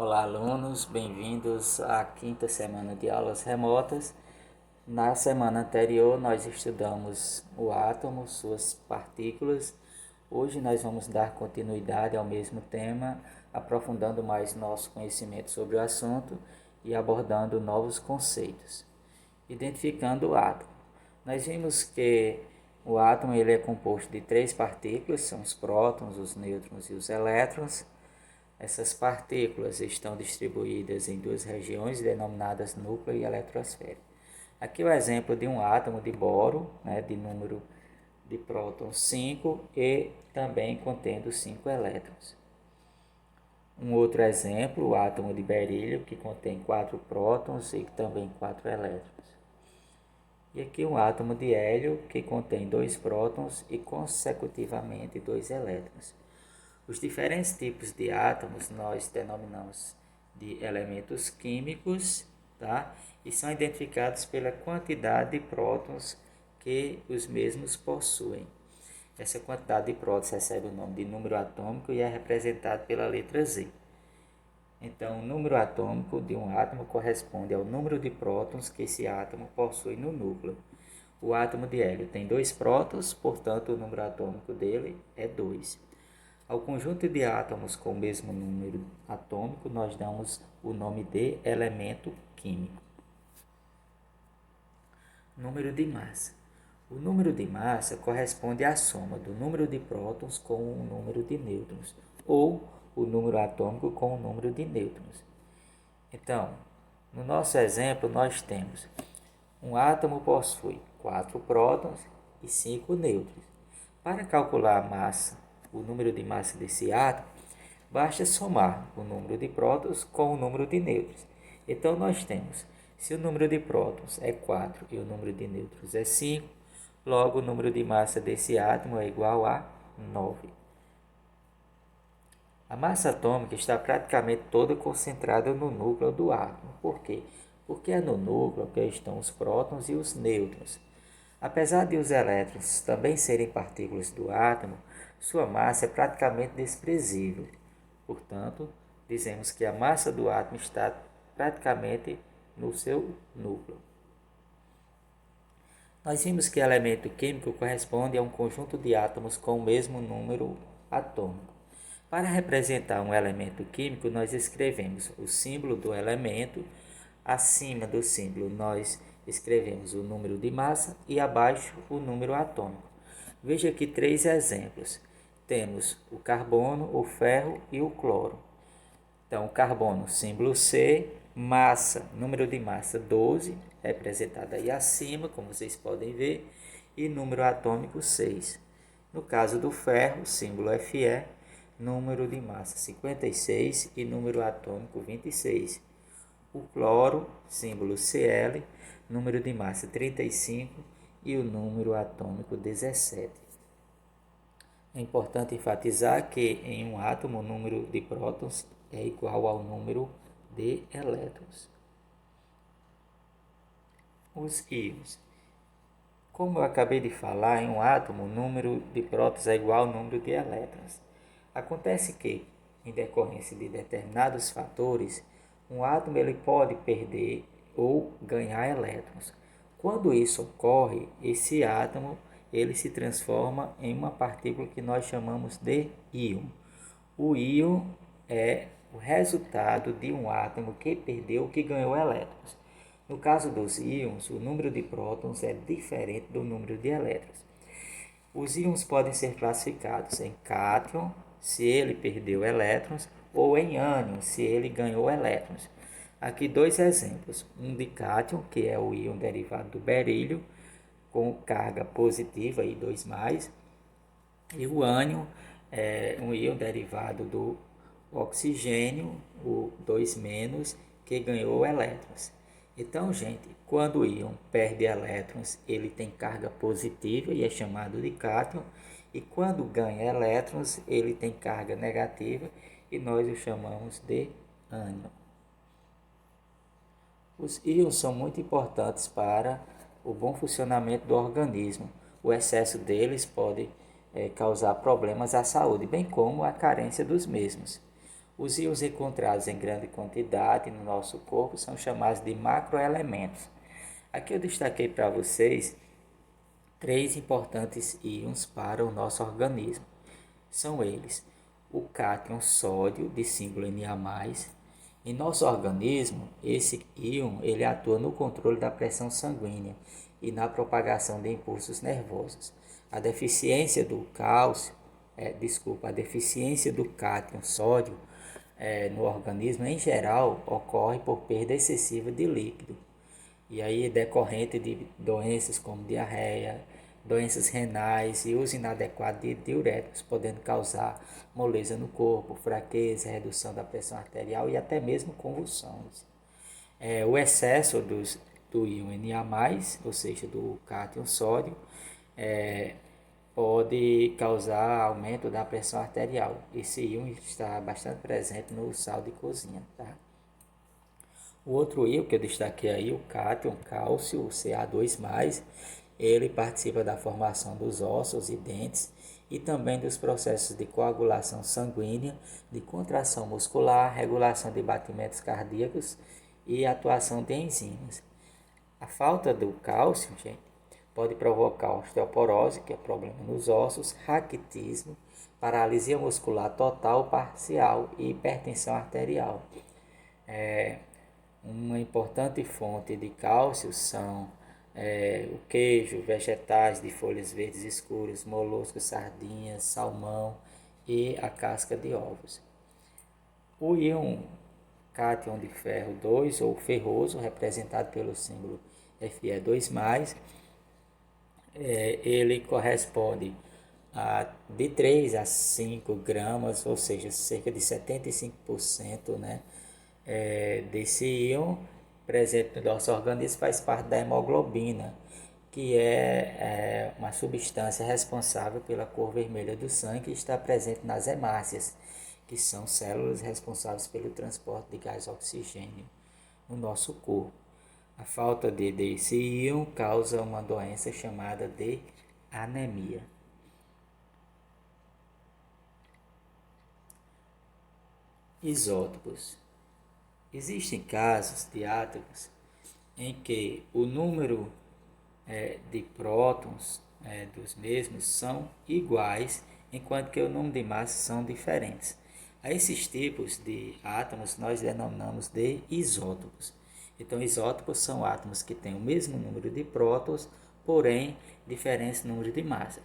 Olá, alunos, bem-vindos à quinta semana de aulas remotas. Na semana anterior, nós estudamos o átomo, suas partículas. Hoje, nós vamos dar continuidade ao mesmo tema, aprofundando mais nosso conhecimento sobre o assunto e abordando novos conceitos. Identificando o átomo. Nós vimos que o átomo ele é composto de três partículas, são os prótons, os nêutrons e os elétrons. Essas partículas estão distribuídas em duas regiões denominadas núcleo e eletrosfera. Aqui é o exemplo de um átomo de boro, de número de prótons 5 e também contendo 5 elétrons. Um outro exemplo, o átomo de berílio, que contém 4 prótons e também 4 elétrons. E aqui um átomo de hélio, que contém 2 prótons e consecutivamente 2 elétrons. Os diferentes tipos de átomos nós denominamos de elementos químicos, tá? E são identificados pela quantidade de prótons que os mesmos possuem. Essa quantidade de prótons recebe o nome de número atômico e é representado pela letra Z. Então, o número atômico de um átomo corresponde ao número de prótons que esse átomo possui no núcleo. O átomo de hélio tem 2 prótons, portanto, o número atômico dele é 2. Ao conjunto de átomos com o mesmo número atômico, nós damos o nome de elemento químico. Número de massa. O número de massa corresponde à soma do número de prótons com o número de nêutrons, ou o número atômico com o número de nêutrons. Então, no nosso exemplo, nós temos um átomo possui 4 prótons e 5 nêutrons. Para calcular a massa, o número de massa desse átomo, basta somar o número de prótons com o número de nêutrons. Então, nós temos, se o número de prótons é 4 e o número de nêutrons é 5, logo o número de massa desse átomo é igual a 9. A massa atômica está praticamente toda concentrada no núcleo do átomo. Por quê? Porque é no núcleo que estão os prótons e os nêutrons. Apesar de os elétrons também serem partículas do átomo, sua massa é praticamente desprezível. Portanto, dizemos que a massa do átomo está praticamente no seu núcleo. Nós vimos que elemento químico corresponde a um conjunto de átomos com o mesmo número atômico. Para representar um elemento químico, nós escrevemos o símbolo do elemento. Acima do símbolo, nós escrevemos o número de massa e abaixo o número atômico. Veja aqui 3 exemplos. Temos o carbono, o ferro e o cloro. Então, o carbono, símbolo C, massa, número de massa 12, representado aí acima, como vocês podem ver, e número atômico 6. No caso do ferro, símbolo Fe, número de massa 56 e número atômico 26. O cloro, símbolo Cl, número de massa 35 e o número atômico 17. É importante enfatizar que em um átomo o número de prótons é igual ao número de elétrons. Os íons. Como eu acabei de falar, em um átomo o número de prótons é igual ao número de elétrons. Acontece que, em decorrência de determinados fatores, um átomo ele pode perder ou ganhar elétrons. Quando isso ocorre, esse átomo ele se transforma em uma partícula que nós chamamos de íon. O íon é o resultado de um átomo que perdeu ou que ganhou elétrons. No caso dos íons, o número de prótons é diferente do número de elétrons. Os íons podem ser classificados em cátion, se ele perdeu elétrons, ou em ânion, se ele ganhou elétrons. Aqui 2 exemplos, um de cátion, que é o íon derivado do berílio, com carga positiva, e 2+, e o ânion é um íon derivado do oxigênio, o 2-, que ganhou elétrons. Então, gente, quando o íon perde elétrons, ele tem carga positiva e é chamado de cátion, e quando ganha elétrons, ele tem carga negativa e nós o chamamos de ânion. Os íons são muito importantes para o bom funcionamento do organismo. O excesso deles pode causar problemas à saúde, bem como a carência dos mesmos. Os íons encontrados em grande quantidade no nosso corpo são chamados de macroelementos. Aqui eu destaquei para vocês três importantes íons para o nosso organismo. São eles: o cátion sódio, de símbolo Na+. Em nosso organismo, esse íon ele atua no controle da pressão sanguínea e na propagação de impulsos nervosos. A deficiência do cálcio, a deficiência do cátion sódio no organismo, em geral, ocorre por perda excessiva de líquido. E aí decorrente de doenças como diarreia, doenças renais e uso inadequado de diuréticos, podendo causar moleza no corpo, fraqueza, redução da pressão arterial e até mesmo convulsões. O excesso do íon Na+, ou seja, do cátion sódio, pode causar aumento da pressão arterial. Esse íon está bastante presente no sal de cozinha, tá? O outro íon que eu destaquei aí, o cátion cálcio, o Ca2+, ele participa da formação dos ossos e dentes e também dos processos de coagulação sanguínea, de contração muscular, regulação de batimentos cardíacos e atuação de enzimas. A falta do cálcio, gente, pode provocar osteoporose, que é problema nos ossos, raquitismo, paralisia muscular total ou parcial e hipertensão arterial. Uma importante fonte de cálcio são o queijo, vegetais de folhas verdes escuras, moluscos, sardinhas, salmão e a casca de ovos. O íon cátion de ferro 2 ou ferroso, representado pelo símbolo Fe2+, ele corresponde a de 3 a 5 gramas, ou seja, cerca de 75%, né, desse íon presente no nosso organismo faz parte da hemoglobina, que é uma substância responsável pela cor vermelha do sangue e está presente nas hemácias, que são células responsáveis pelo transporte de gás oxigênio no nosso corpo. A falta desse íon causa uma doença chamada de anemia. Isótopos. Existem casos de átomos em que o número de prótons dos mesmos são iguais, enquanto que o número de massas são diferentes. A esses tipos de átomos nós denominamos de isótopos. Então, isótopos são átomos que têm o mesmo número de prótons, porém diferente número de massas.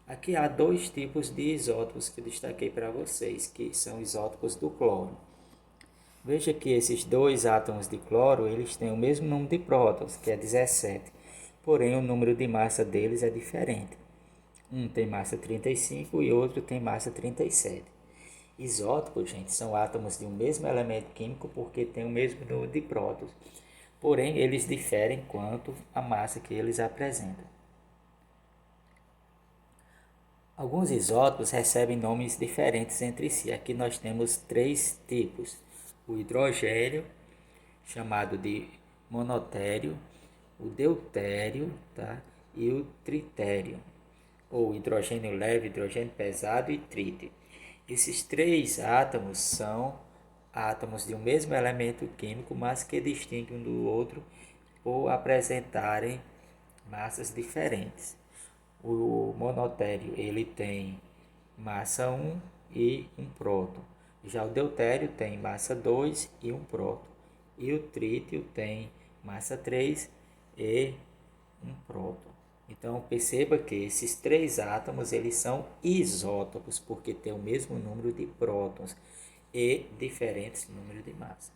Aqui há dois tipos de isótopos que eu destaquei para vocês, que são isótopos do cloro. Veja que esses dois átomos de cloro, eles têm o mesmo número de prótons, que é 17, porém o número de massa deles é diferente. Um tem massa 35 e outro tem massa 37. Isótopos, gente, são átomos de um mesmo elemento químico porque têm o mesmo número de prótons, porém eles diferem quanto à massa que eles apresentam. Alguns isótopos recebem nomes diferentes entre si. Aqui nós temos três tipos: o hidrogênio, chamado de monotério, o deutério, tá? E o tritério, ou hidrogênio leve, hidrogênio pesado e trítio. Esses três átomos são átomos de um mesmo elemento químico, mas que distinguem um do outro por apresentarem massas diferentes. O monotério ele tem massa 1 e um próton. Já o deutério tem massa 2 e um próton. E o trítio tem massa 3 e um próton. Então perceba que esses três átomos eles são isótopos porque têm o mesmo número de prótons e diferentes números de massa.